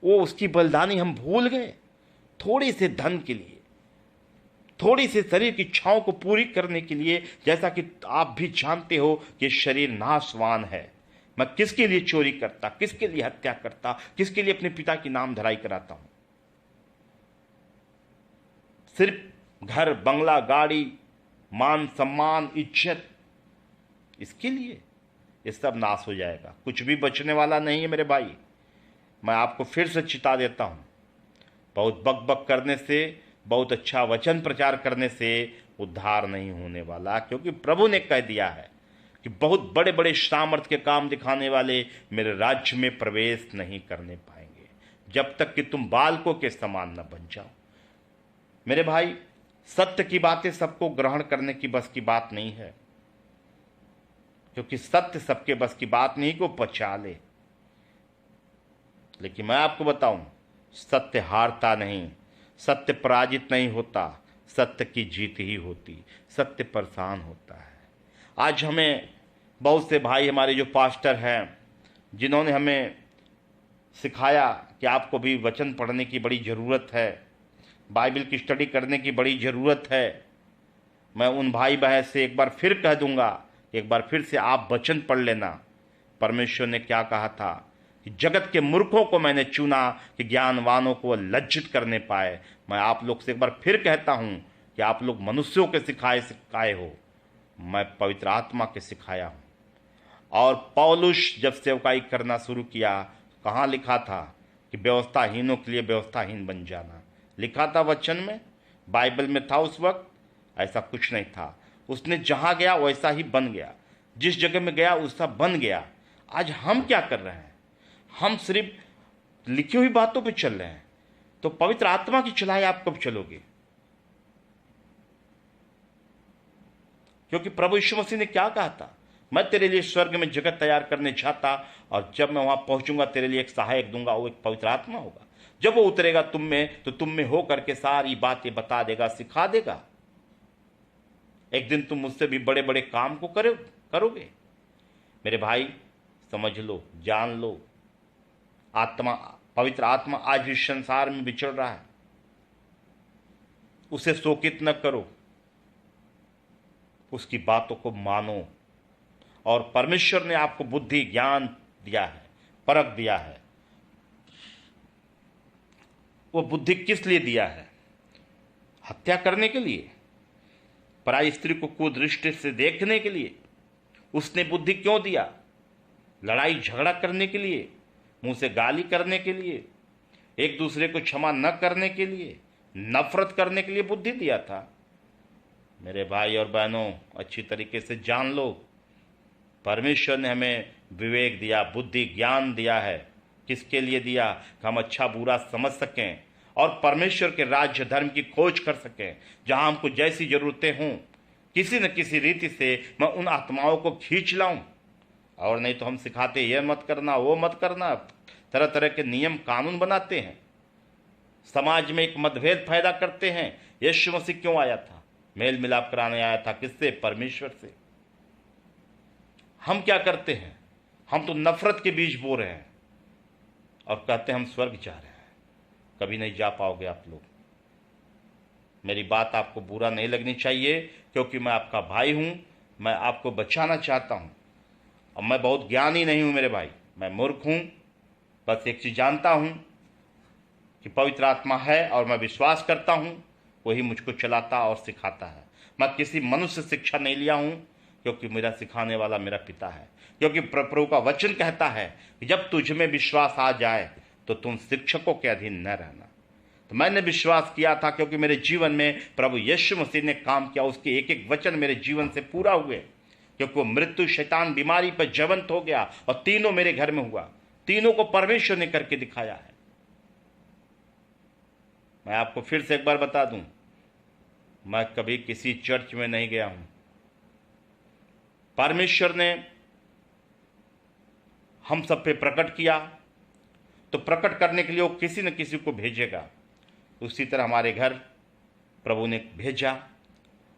वो उसकी बलिदानी हम भूल गए थोड़ी से धन के लिए, थोड़ी से शरीर की इच्छाओं को पूरी करने के लिए। जैसा कि आप भी जानते हो कि शरीर नाशवान है। मैं किसके लिए चोरी करता, किसके लिए हत्या करता, किसके लिए अपने पिता की नाम धराई कराता हूं? सिर्फ घर, बंगला, गाड़ी, मान सम्मान, इज्जत, इसके लिए? ये सब नाश हो जाएगा, कुछ भी बचने वाला नहीं है मेरे भाई। मैं आपको फिर से चिता देता हूं, बहुत बक बक करने से, बहुत अच्छा वचन प्रचार करने से उद्धार नहीं होने वाला। क्योंकि प्रभु ने कह दिया है कि बहुत बड़े बड़े सामर्थ के काम दिखाने वाले मेरे राज्य में प्रवेश नहीं करने पाएंगे, जब तक कि तुम बालकों के समान न बन जाओ। मेरे भाई, सत्य की बातें सबको ग्रहण करने की बस की बात नहीं है, क्योंकि सत्य सबके बस की बात नहीं को पचा ले। लेकिन मैं आपको बताऊं, सत्य हारता नहीं, सत्य पराजित नहीं होता, सत्य की जीत ही होती, सत्य परेशान होता है। आज हमें बहुत से भाई हमारे जो पास्टर हैं, जिन्होंने हमें सिखाया कि आपको भी वचन पढ़ने की बड़ी ज़रूरत है, बाइबल की स्टडी करने की बड़ी ज़रूरत है। मैं उन भाई बहन से एक बार फिर कह दूंगा, एक बार फिर से आप वचन पढ़ लेना। परमेश्वर ने क्या कहा था कि जगत के मूर्खों को मैंने चुना कि ज्ञानवानों को लज्जित करने पाए। मैं आप लोग से एक बार फिर कहता हूं कि आप लोग मनुष्यों के सिखाए हो, मैं पवित्र आत्मा के सिखाया हूं। और पौलुस जब सेवकाई करना शुरू किया, कहाँ लिखा था कि व्यवस्थाहीनों के लिए व्यवस्थाहीन बन जाना, लिखा था वचन में, बाइबल में था उस वक्त? ऐसा कुछ नहीं था। उसने जहां गया वैसा ही बन गया, जिस जगह में गया उसका बन गया। आज हम क्या कर रहे हैं? हम सिर्फ लिखी हुई बातों पे चल रहे हैं। तो पवित्र आत्मा की चलाए आप कब चलोगे? क्योंकि प्रभु यीशु मसीह ने क्या कहा था, मैं तेरे लिए स्वर्ग में जगत तैयार करने चाहता, और जब मैं वहां पहुंचूंगा तेरे लिए एक सहायक दूंगा, वो एक पवित्र आत्मा होगा। जब वो उतरेगा तुम में, तो तुम में हो करके सारी बातें बता देगा, सिखा देगा। एक दिन तुम मुझसे भी बड़े बड़े काम को करोगे। मेरे भाई समझ लो, जान लो, आत्मा, पवित्र आत्मा आज इस संसार में विचर रहा है, उसे शोकित न करो, उसकी बातों को मानो। और परमेश्वर ने आपको बुद्धि ज्ञान दिया है, परख दिया है। वो बुद्धि किस लिए दिया है? हत्या करने के लिए, पराई स्त्री को कुदृष्टि से देखने के लिए उसने बुद्धि क्यों दिया? लड़ाई झगड़ा करने के लिए, मुंह से गाली करने के लिए, एक दूसरे को क्षमा न करने के लिए, नफरत करने के लिए बुद्धि दिया था। मेरे भाई और बहनों, अच्छी तरीके से जान लो, परमेश्वर ने हमें विवेक दिया, बुद्धि ज्ञान दिया है। किसके लिए दिया? कि हम अच्छा बुरा समझ सकें और परमेश्वर के राज्य धर्म की खोज कर सकें। जहां हमको जैसी जरूरतें हों, किसी न किसी रीति से मैं उन आत्माओं को खींच लाऊं। और नहीं तो हम सिखाते ये मत करना, वो मत करना, तरह तरह के नियम कानून बनाते हैं, समाज में एक मतभेद पैदा करते हैं। यीशु मसीह क्यों आया था? मेल मिलाप कराने आया था। किससे? परमेश्वर से। हम क्या करते हैं? हम तो नफरत के बीज बो रहे हैं और कहते हैं हम स्वर्ग जा रहे हैं। कभी नहीं जा पाओगे आप लोग। मेरी बात आपको बुरा नहीं लगनी चाहिए, क्योंकि मैं आपका भाई हूं, मैं आपको बचाना चाहता हूं। और मैं बहुत ज्ञानी नहीं हूं मेरे भाई, मैं मूर्ख हूं। बस एक चीज जानता हूं कि पवित्र आत्मा है और मैं विश्वास करता हूं, वही मुझको चलाता और सिखाता है। मैं किसी मनुष्य से शिक्षा नहीं लिया हूं, क्योंकि मेरा सिखाने वाला मेरा पिता है। क्योंकि प्रभु का वचन कहता है कि जब तुझ में विश्वास आ जाए तो तुम शिक्षकों के अधीन न रहना। तो मैंने विश्वास किया था, क्योंकि मेरे जीवन में प्रभु यीशु मसीह ने काम किया, उसके एक एक वचन मेरे जीवन से पूरा हुए। क्योंकि वो मृत्यु, शैतान, बीमारी पर जीवंत हो गया और तीनों मेरे घर में हुआ। तीनों को परमेश्वर ने करके दिखाया है। मैं आपको फिर से एक बार बता दूं, मैं कभी किसी चर्च में नहीं गया हूं। परमेश्वर ने हम सब पे प्रकट किया, तो प्रकट करने के लिए वो किसी न किसी को भेजेगा। उसी तरह हमारे घर प्रभु ने भेजा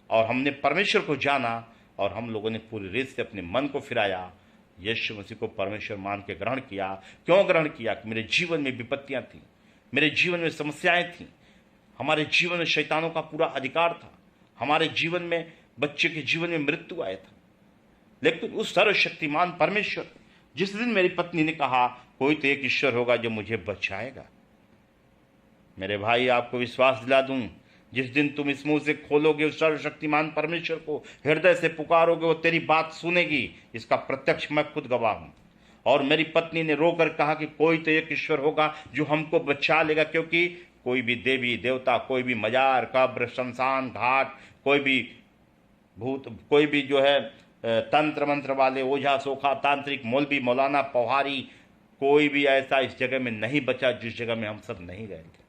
और हमने परमेश्वर को जाना, और हम लोगों ने पूरी रीत से अपने मन को फिराया, यीशु मसीह को परमेश्वर मान के ग्रहण किया। क्यों ग्रहण किया? कि मेरे जीवन में विपत्तियां थी, मेरे जीवन में समस्याएं थी, हमारे जीवन में शैतानों का पूरा अधिकार था, हमारे जीवन में बच्चे के जीवन में मृत्यु आया था। लेकिन उस सर्वशक्तिमान परमेश्वर, जिस दिन मेरी पत्नी ने कहा कोई तो एक ईश्वर होगा जो मुझे बचाएगा, मेरे भाई आपको विश्वास दिला दूं, जिस दिन तुम इस मुंह से खोलोगे उस सर्वशक्तिमान परमेश्वर को, हृदय से पुकारोगे, वो तेरी बात सुनेगी। इसका प्रत्यक्ष मैं खुद गवाह हूं। और मेरी पत्नी ने रोकर कहा कि कोई तो एक ईश्वर होगा जो हमको बचा लेगा, क्योंकि कोई भी देवी देवता, कोई भी मजार, कब्र, शमशान घाट, कोई भी भूत, कोई भी जो है तंत्र मंत्र वाले, ओझा सोखा, तांत्रिक, मौलवी, मौलाना, पौहारी, कोई भी ऐसा इस जगह में नहीं बचा जिस जगह में हम सब नहीं गए थे।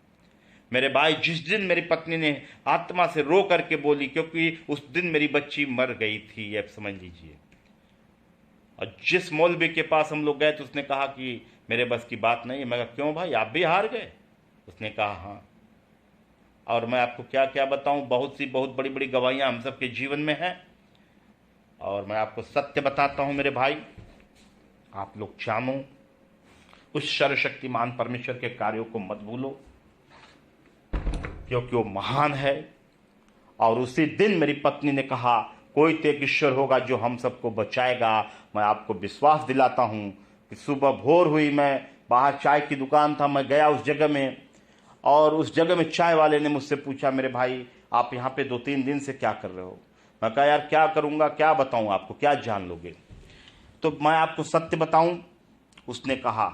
मेरे भाई, जिस दिन मेरी पत्नी ने आत्मा से रो करके बोली, क्योंकि उस दिन मेरी बच्ची मर गई थी, ये समझ लीजिए, और जिस मौलवी के पास हम लोग गए तो उसने कहा कि मेरे बस की बात नहीं है। मैं कहा क्यों भाई, आप भी हार गए? उसने कहा हाँ। और मैं आपको क्या क्या बताऊं, बहुत बड़ी बड़ी गवाहियां हम सबके जीवन में हैं। और मैं आपको सत्य बताता हूं मेरे भाई, आप लोग जानो, उस सर्वशक्तिमान परमेश्वर के कार्यों को मत भूलो, क्योंकि वो महान है। और उसी दिन मेरी पत्नी ने कहा, कोई तो एक ईश्वर होगा जो हम सबको बचाएगा। मैं आपको विश्वास दिलाता हूं कि सुबह भोर हुई, मैं बाहर चाय की दुकान था, मैं गया उस जगह में, और उस जगह में चाय वाले ने मुझसे पूछा, मेरे भाई आप यहाँ पे 2-3 दिन से क्या कर रहे हो? मैं कहा, यार क्या करूँगा, क्या बताऊँ आपको, क्या जान लोगे? तो मैं आपको सत्य बताऊं, उसने कहा,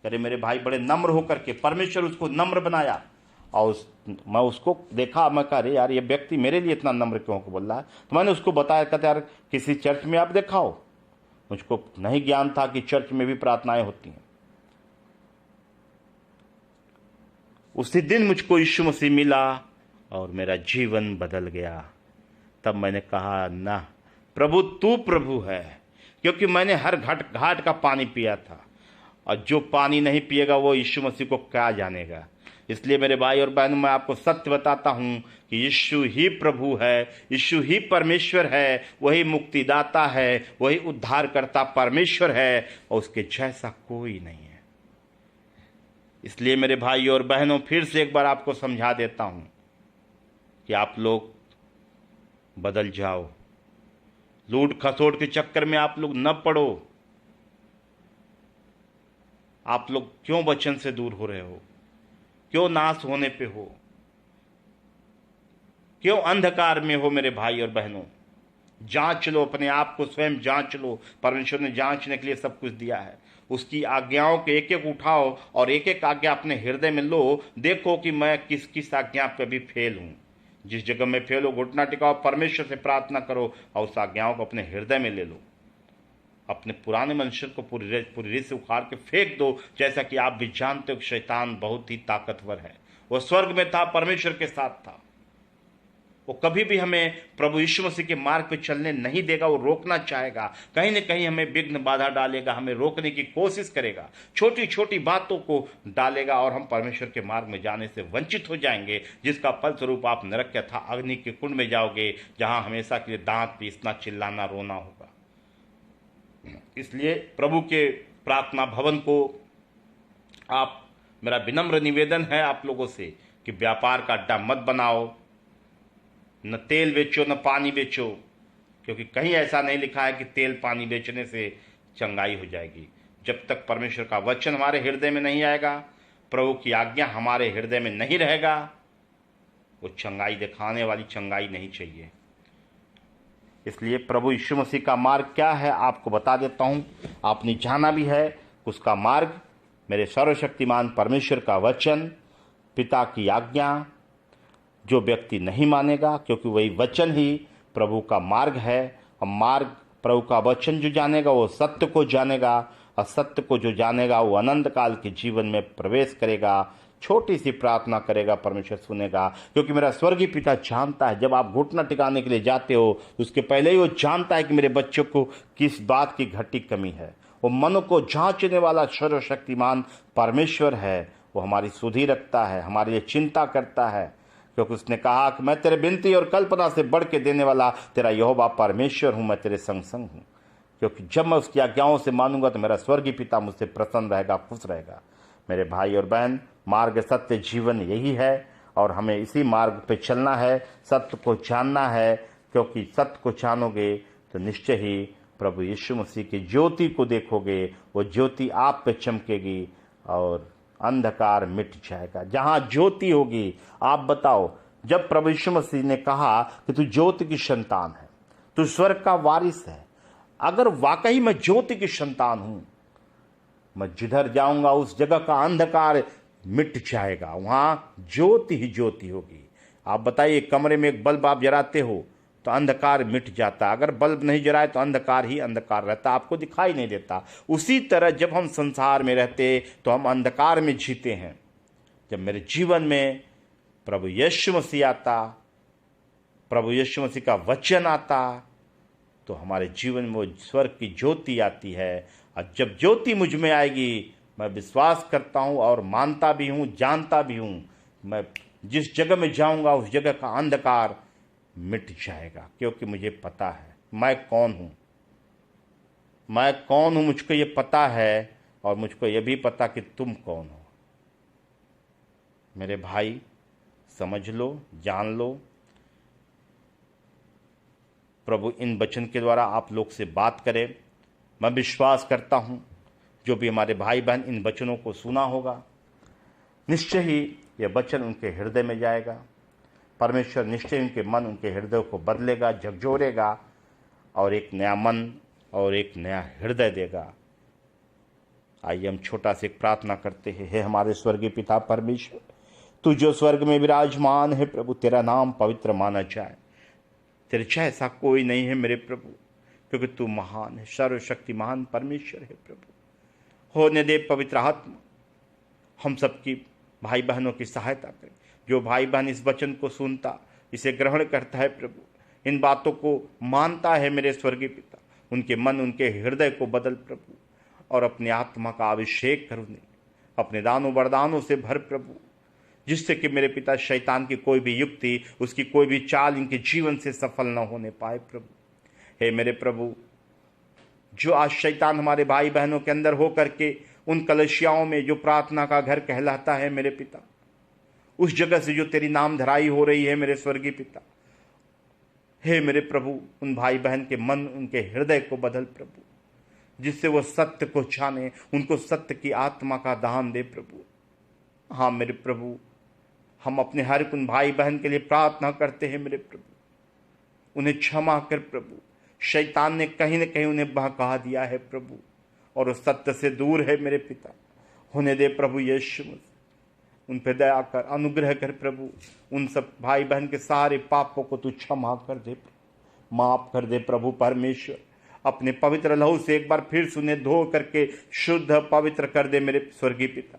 अरे मेरे भाई बड़े नम्र होकर के, परमेश्वर उसको नम्र बनाया। और मैं उसको देखा, मैं कहा, अरे यार ये व्यक्ति मेरे लिए इतना नम्र क्यों बोल रहा है? तो मैंने उसको बताया, कहते यार किसी चर्च में आप दिखाओ। मुझको नहीं ज्ञान था कि चर्च में भी प्रार्थनाएं होती हैं। उसी दिन मुझको यीशु मसीह मिला और मेरा जीवन बदल गया। तब मैंने कहा, ना प्रभु तू प्रभु है, क्योंकि मैंने हर घाट का पानी पिया था, और जो पानी नहीं पिएगा वो यीशु मसीह को क्या जानेगा। इसलिए मेरे भाई और बहनों, मैं आपको सत्य बताता हूं कि यीशु ही प्रभु है, यीशु ही परमेश्वर है, वही मुक्तिदाता है, वही उद्धारकर्ता परमेश्वर है, और उसके जैसा कोई नहीं है। इसलिए मेरे भाई और बहनों, फिर से एक बार आपको समझा देता हूं कि आप लोग बदल जाओ, लूट खसोट के चक्कर में आप लोग न पड़ो। आप लोग क्यों वचन से दूर हो रहे हो? क्यों नाश होने पे हो? क्यों अंधकार में हो मेरे भाई और बहनों? जांच लो, अपने आप को स्वयं जांच लो। परमेश्वर ने जांचने के लिए सब कुछ दिया है। उसकी आज्ञाओं के एक एक उठाओ और एक एक आज्ञा अपने हृदय में लो। देखो कि मैं किस किस आज्ञा पे भी फेल हूं। जिस जगह में फेल हो, घुटना टिकाओ, परमेश्वर से प्रार्थना करो और उस आज्ञाओं को अपने हृदय में ले लो। अपने पुराने मनुष्य को पूरी रीत से उखाड़ के फेंक दो। जैसा कि आप भी जानते हो कि शैतान बहुत ही ताकतवर है। वो स्वर्ग में था, परमेश्वर के साथ था। वो कभी भी हमें प्रभु यीशु मसीह के मार्ग पे चलने नहीं देगा। वो रोकना चाहेगा, कहीं न कहीं हमें विघ्न बाधा डालेगा, हमें रोकने की कोशिश करेगा, छोटी छोटी बातों को डालेगा, और हम परमेश्वर के मार्ग में जाने से वंचित हो जाएंगे, जिसका फलस्वरूप आप नरक के था अग्नि के कुंड में जाओगे, जहां हमेशा के लिए दांत पीसना, चिल्लाना, रोना होगा। इसलिए प्रभु के प्रार्थना भवन को आप, मेरा विनम्र निवेदन है आप लोगों से कि व्यापार का अड्डा मत बनाओ। न तेल बेचो, न पानी बेचो, क्योंकि कहीं ऐसा नहीं लिखा है कि तेल पानी बेचने से चंगाई हो जाएगी। जब तक परमेश्वर का वचन हमारे हृदय में नहीं आएगा, प्रभु की आज्ञा हमारे हृदय में नहीं रहेगा, वो चंगाई दिखाने वाली चंगाई नहीं चाहिए। इसलिए प्रभु यीशु मसीह का मार्ग क्या है आपको बता देता हूं। आपने जाना भी है उसका मार्ग, मेरे सर्वशक्तिमान परमेश्वर का वचन, पिता की आज्ञा। जो व्यक्ति नहीं मानेगा, क्योंकि वही वचन ही प्रभु का मार्ग है, और मार्ग प्रभु का वचन जो जानेगा वो सत्य को जानेगा, और सत्य को जो जानेगा वो अनंत काल के जीवन में प्रवेश करेगा। छोटी सी प्रार्थना करेगा, परमेश्वर सुनेगा, क्योंकि मेरा स्वर्गीय पिता जानता है। जब आप घुटना टिकाने के लिए जाते हो, उसके पहले ही वो जानता है कि मेरे बच्चों को किस बात की घटी कमी है। वो मन को जांचने वाला सर्वशक्तिमान परमेश्वर है। वो हमारी सुधि रखता है, हमारे लिए चिंता करता है, क्योंकि उसने कहा कि मैं तेरे विनती और कल्पना से बढ़ के देने वाला तेरा यहोवा परमेश्वर हूं, मैं तेरे संग संग हूं। क्योंकि जब मैं उसकी आज्ञाओं से मानूंगा तो मेरा स्वर्गीय पिता मुझसे प्रसन्न रहेगा, खुश रहेगा। मेरे भाई और बहन, मार्ग सत्य जीवन यही है, और हमें इसी मार्ग पे चलना है, सत्य को जानना है, क्योंकि सत्य को जानोगे तो निश्चय ही प्रभु यीशु मसीह की ज्योति को देखोगे। वो ज्योति आप पे चमकेगी और अंधकार मिट जाएगा। जहां ज्योति होगी, आप बताओ, जब प्रभु यीशु मसीह ने कहा कि तू ज्योति की संतान है, तू स्वर्ग का वारिस है, अगर वाकई मैं ज्योति की संतान हूं, मैं जिधर जाऊंगा उस जगह का अंधकार मिट जाएगा, वहां ज्योति ही ज्योति होगी। आप बताइए, कमरे में एक बल्ब आप जलाते हो तो अंधकार मिट जाता, अगर बल्ब नहीं जलाए तो अंधकार ही अंधकार रहता, आपको दिखाई नहीं देता। उसी तरह जब हम संसार में रहते तो हम अंधकार में जीते हैं। जब मेरे जीवन में प्रभु यीशु मसीह आता, प्रभु यीशु मसीह का वचन आता, तो हमारे जीवन में वो स्वर्ग की ज्योति आती है। और जब ज्योति मुझ में आएगी, मैं विश्वास करता हूँ और मानता भी हूँ, जानता भी हूँ, मैं जिस जगह में जाऊँगा उस जगह का अंधकार मिट जाएगा, क्योंकि मुझे पता है मैं कौन हूं, मैं कौन हूं मुझको ये पता है, और मुझको ये भी पता कि तुम कौन हो। मेरे भाई समझ लो, जान लो, प्रभु इन वचन के द्वारा आप लोग से बात करें। मैं विश्वास करता हूं जो भी हमारे भाई बहन इन वचनों को सुना होगा, निश्चय ही यह वचन उनके हृदय में जाएगा। परमेश्वर निश्चय उनके मन, उनके हृदय को बदलेगा, झकझोरेगा, और एक नया मन और एक नया हृदय देगा। आइए हम छोटा से एक प्रार्थना करते हैं। हे हमारे स्वर्गीय पिता परमेश्वर, तू जो स्वर्ग में विराजमान है प्रभु, तेरा नाम पवित्र माना जाए। तेरे जैसा कोई नहीं है मेरे प्रभु, क्योंकि तू महान है, सर्वशक्तिमान परमेश्वर है प्रभु। होने दे पवित्र आत्मा, हम सबकी भाई बहनों की सहायता करें। जो भाई बहन इस वचन को सुनता, इसे ग्रहण करता है प्रभु, इन बातों को मानता है मेरे स्वर्गीय पिता, उनके मन, उनके हृदय को बदल प्रभु, और अपनी आत्मा का अभिषेक कर उन्हें अपने दानों वरदानों से भर प्रभु, जिससे कि मेरे पिता शैतान की कोई भी युक्ति, उसकी कोई भी चाल इनके जीवन से सफल न होने पाए प्रभु। हे मेरे प्रभु, जो आज शैतान हमारे भाई बहनों के अंदर हो करके उन कलशियाओं में जो प्रार्थना का घर कहलाता है मेरे पिता, उस जगह से जो तेरी नाम धराई हो रही है मेरे स्वर्गीय पिता, हे मेरे प्रभु, उन भाई बहन के मन, उनके हृदय को बदल प्रभु, जिससे वो सत्य को जाने, उनको सत्य की आत्मा का दान दे प्रभु। हाँ मेरे प्रभु, हम अपने हर एक उन भाई बहन के लिए प्रार्थना करते हैं मेरे प्रभु, उन्हें क्षमा कर प्रभु। शैतान ने कहीं न कहीं उन्हें बहका दिया है प्रभु, और उस सत्य से दूर है मेरे पिता। होने दे प्रभु यीशु, उन पर दया कर, अनुग्रह कर प्रभु। उन सब भाई बहन के सारे पापों को तू क्षमा कर दे, माफ कर दे प्रभु परमेश्वर। अपने पवित्र लहू से एक बार फिर से उन्हें धो करके शुद्ध पवित्र कर दे मेरे स्वर्गीय पिता,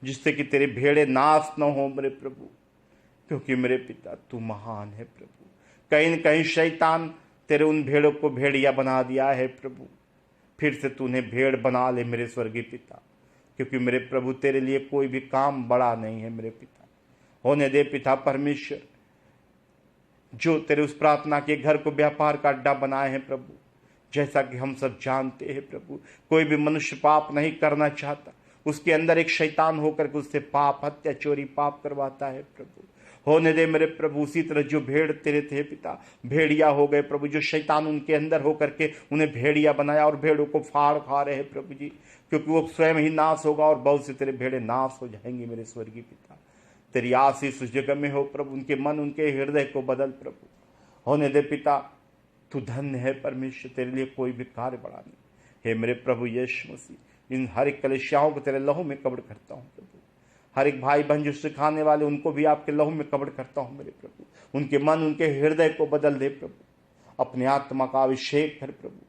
जिससे कि तेरे भेड़े नाश न हो मेरे प्रभु, क्योंकि मेरे पिता तू महान है प्रभु। कहीं न कहीं शैतान तेरे उन भेड़ों को भेड़िया बना दिया है प्रभु, फिर से तू उन्हें भेड़ बना ले मेरे स्वर्गीय पिता, क्योंकि मेरे प्रभु तेरे लिए कोई भी काम बड़ा नहीं है मेरे पिता। होने दे पिता परमेश्वर, जो तेरे उस प्रार्थना के घर को व्यापार का अड्डा बनाए हैं प्रभु, जैसा कि हम सब जानते हैं प्रभु, कोई भी मनुष्य पाप नहीं करना चाहता, उसके अंदर एक शैतान होकर के उससे पाप, हत्या, चोरी, पाप करवाता है प्रभु। होने दे मेरे प्रभु, उसी तरह जो भेड़ तेरे थे पिता, भेड़िया हो गए प्रभु, जो शैतान उनके अंदर होकर के उन्हें भेड़िया बनाया और भेड़ों को फाड़ खा रहे हैं प्रभु जी, क्योंकि वो स्वयं ही नाश होगा और बहुत से तेरे भेड़े नाश हो जाएंगे मेरे स्वर्गीय पिता। तेरी आशीष उस जगह में हो प्रभु, उनके मन, उनके हृदय को बदल प्रभु। होने दे पिता, तू धन्य है परमेश्वर, तेरे लिए कोई भी कार्य बड़ा नहीं। हे मेरे प्रभु यीशु मसीह, इन हर एक कलेशियाओं को तेरे लहू में कब्र करता हूँ प्रभु। हर एक भाई बहन जो सिखाने वाले, उनको भी आपके लहू में कब्र करता हूँ मेरे प्रभु। उनके मन, उनके हृदय को बदल दे प्रभु, अपने आत्मा का अभिषेक कर प्रभु,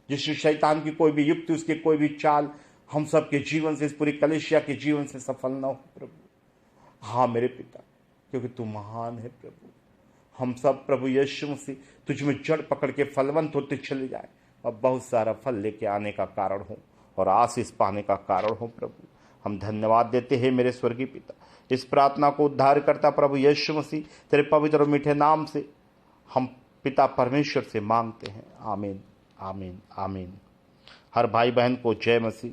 जिससे शैतान की कोई भी युक्ति, उसकी कोई भी चाल हम सब के जीवन से, इस पूरी कलेशिया के जीवन से सफल न हो प्रभु। हाँ मेरे पिता, क्योंकि तू महान है प्रभु। हम सब प्रभु यीशु मसीह तुझ में जड़ पकड़ के फलवंत होते चले जाए और बहुत सारा फल लेके आने का कारण हो और आशीष पाने का कारण हो प्रभु। हम धन्यवाद देते हैं मेरे स्वर्गीय पिता। इस प्रार्थना को उद्धार करता प्रभु यीशु मसीह तेरे पवित्र और मीठे नाम से हम पिता परमेश्वर से मांगते हैं। आमीन, आमीन, आमीन। हर भाई बहन को जय मसीह।